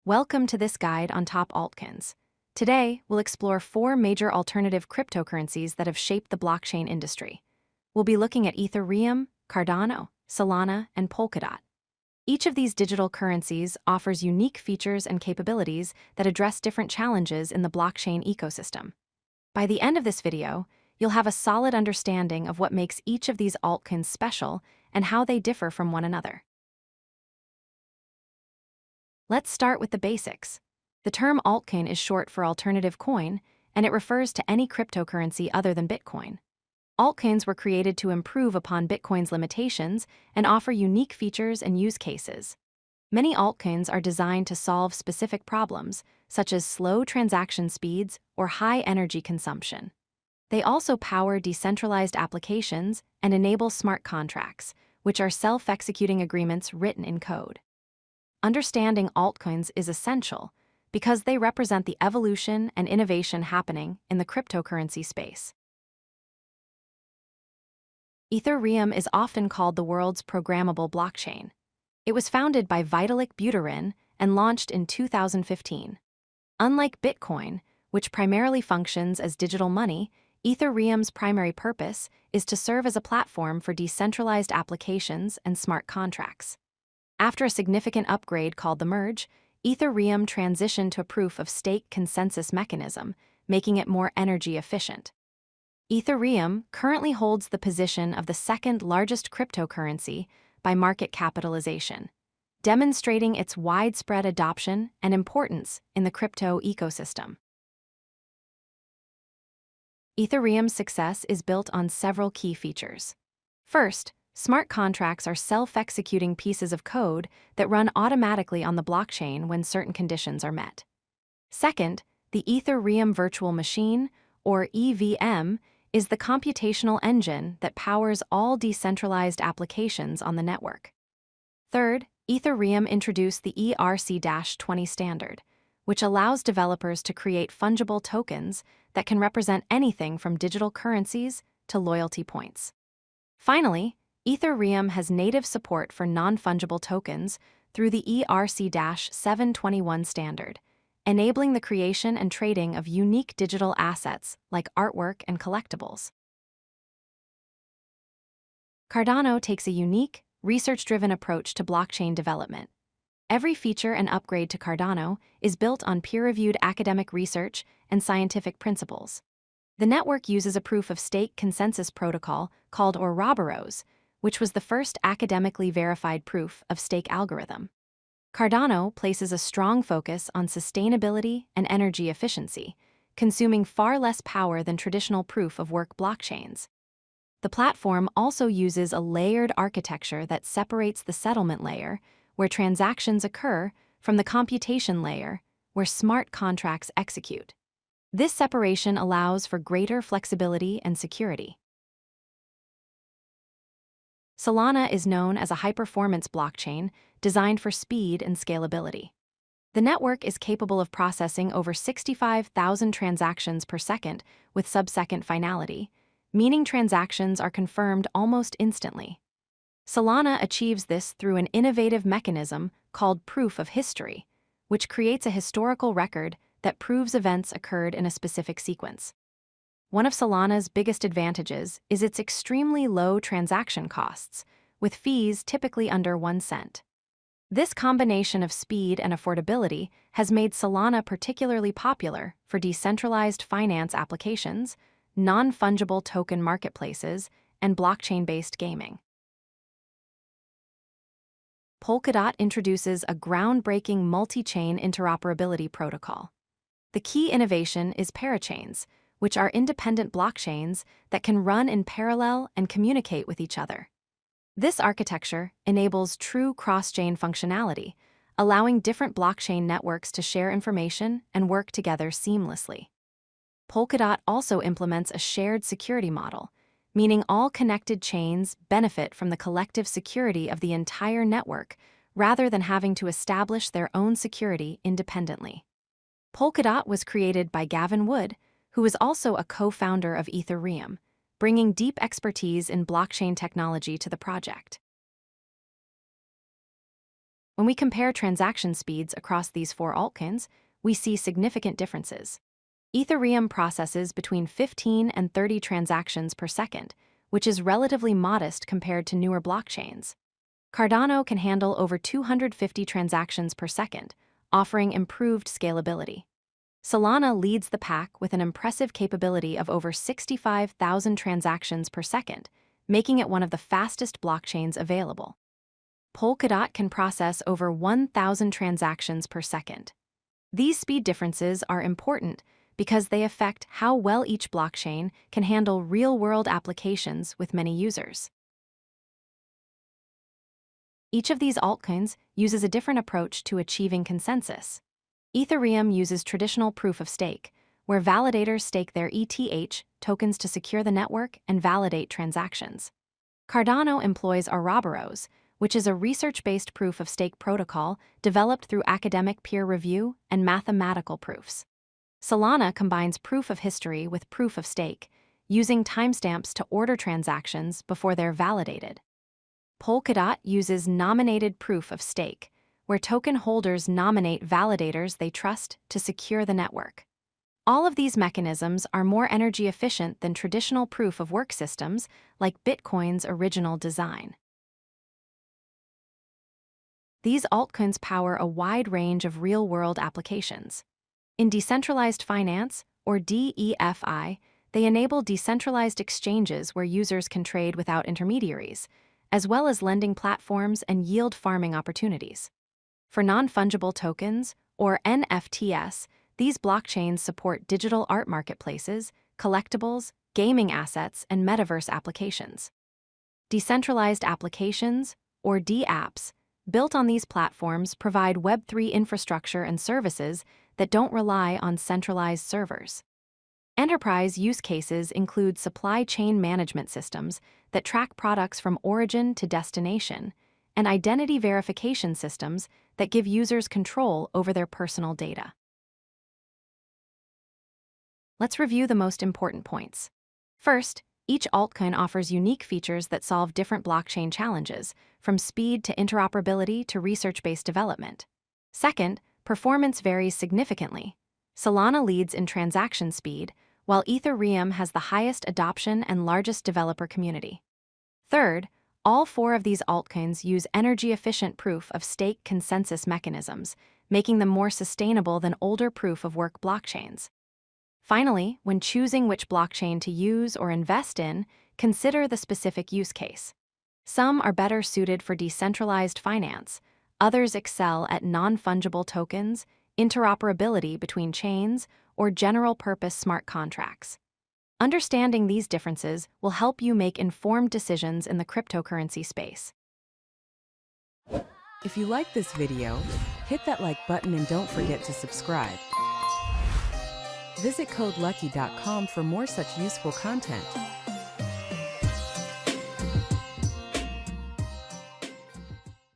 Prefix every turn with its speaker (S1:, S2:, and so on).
S1: Welcome to this guide on top altcoins. Today, we'll explore 4 major alternative cryptocurrencies that have shaped the blockchain industry. We'll be looking at Ethereum, Cardano, Solana, and Polkadot. Each of these digital currencies offers unique features and capabilities that address different challenges in the blockchain ecosystem. By the end of this video, you'll have a solid understanding of what makes each of these altcoins special and how they differ from one another. Let's start with the basics. The term altcoin is short for alternative coin, and it refers to any cryptocurrency other than Bitcoin. Altcoins were created to improve upon Bitcoin's limitations and offer unique features and use cases. Many altcoins are designed to solve specific problems, such as slow transaction speeds or high energy consumption. They also power decentralized applications and enable smart contracts, which are self-executing agreements written in code. Understanding altcoins is essential because they represent the evolution and innovation happening in the cryptocurrency space. Ethereum is often called the world's programmable blockchain. It was founded by Vitalik Buterin and launched in 2015. Unlike Bitcoin, which primarily functions as digital money, Ethereum's primary purpose is to serve as a platform for decentralized applications and smart contracts. After a significant upgrade called the merge, Ethereum transitioned to a proof-of-stake consensus mechanism, making it more energy efficient. Ethereum currently holds the position of the second largest cryptocurrency by market capitalization, demonstrating its widespread adoption and importance in the crypto ecosystem. Ethereum's success is built on several key features. First, smart contracts are self-executing pieces of code that run automatically on the blockchain when certain conditions are met. Second, the Ethereum Virtual Machine, or EVM, is the computational engine that powers all decentralized applications on the network. Third, Ethereum introduced the ERC-20 standard, which allows developers to create fungible tokens that can represent anything from digital currencies to loyalty points. Finally, Ethereum has native support for non-fungible tokens through the ERC-721 standard, enabling the creation and trading of unique digital assets like artwork and collectibles. Cardano takes a unique, research-driven approach to blockchain development. Every feature and upgrade to Cardano is built on peer-reviewed academic research and scientific principles. The network uses a proof-of-stake consensus protocol called Ouroboros, which was the first academically verified proof-of-stake algorithm. Cardano places a strong focus on sustainability and energy efficiency, consuming far less power than traditional proof-of-work blockchains. The platform also uses a layered architecture that separates the settlement layer, where transactions occur, from the computation layer, where smart contracts execute. This separation allows for greater flexibility and security. Solana is known as a high-performance blockchain designed for speed and scalability. The network is capable of processing over 65,000 transactions per second with sub-second finality, meaning transactions are confirmed almost instantly. Solana achieves this through an innovative mechanism called proof of history, which creates a historical record that proves events occurred in a specific sequence. One of Solana's biggest advantages is its extremely low transaction costs, with fees typically under 1 cent. This combination of speed and affordability has made Solana particularly popular for decentralized finance applications, non-fungible token marketplaces, and blockchain-based gaming. Polkadot introduces a groundbreaking multi-chain interoperability protocol. The key innovation is parachains, which are independent blockchains that can run in parallel and communicate with each other. This architecture enables true cross-chain functionality, allowing different blockchain networks to share information and work together seamlessly. Polkadot also implements a shared security model, meaning all connected chains benefit from the collective security of the entire network rather than having to establish their own security independently. Polkadot was created by Gavin Wood, who is also a co-founder of Ethereum, bringing deep expertise in blockchain technology to the project. When we compare transaction speeds across these four altcoins, we see significant differences. Ethereum processes between 15 and 30 transactions per second, which is relatively modest compared to newer blockchains. Cardano can handle over 250 transactions per second, offering improved scalability. Solana leads the pack with an impressive capability of over 65,000 transactions per second, making it one of the fastest blockchains available. Polkadot can process over 1,000 transactions per second. These speed differences are important because they affect how well each blockchain can handle real-world applications with many users. Each of these altcoins uses a different approach to achieving consensus. Ethereum uses traditional proof of stake, where validators stake their ETH tokens to secure the network and validate transactions. Cardano employs Ouroboros, which is a research-based proof of stake protocol developed through academic peer review and mathematical proofs. Solana combines proof of history with proof of stake, using timestamps to order transactions before they're validated. Polkadot uses nominated proof of stake, where token holders nominate validators they trust to secure the network. All of these mechanisms are more energy efficient than traditional proof of work systems like Bitcoin's original design. These altcoins power a wide range of real-world applications. In decentralized finance, or DeFi, they enable decentralized exchanges where users can trade without intermediaries, as well as lending platforms and yield farming opportunities. For non-fungible tokens, or NFTs, these blockchains support digital art marketplaces, collectibles, gaming assets, and metaverse applications. Decentralized applications, or dApps, built on these platforms provide Web3 infrastructure and services that don't rely on centralized servers. Enterprise use cases include supply chain management systems that track products from origin to destination, and identity verification systems that give users control over their personal data. Let's review the most important points. First, each altcoin offers unique features that solve different blockchain challenges, from speed to interoperability to research-based development. Second, performance varies significantly. Solana leads in transaction speed, while Ethereum has the highest adoption and largest developer community. Third, all four of these altcoins use energy-efficient proof of stake consensus mechanisms, making them more sustainable than older proof-of-work blockchains. Finally, when choosing which blockchain to use or invest in, consider the specific use case. Some are better suited for decentralized finance, others excel at non-fungible tokens, interoperability between chains, or general-purpose smart contracts. Understanding these differences will help you make informed decisions in the cryptocurrency space.
S2: If you like this video, hit that like button and don't forget to subscribe. Visit codelucky.com for more such useful content.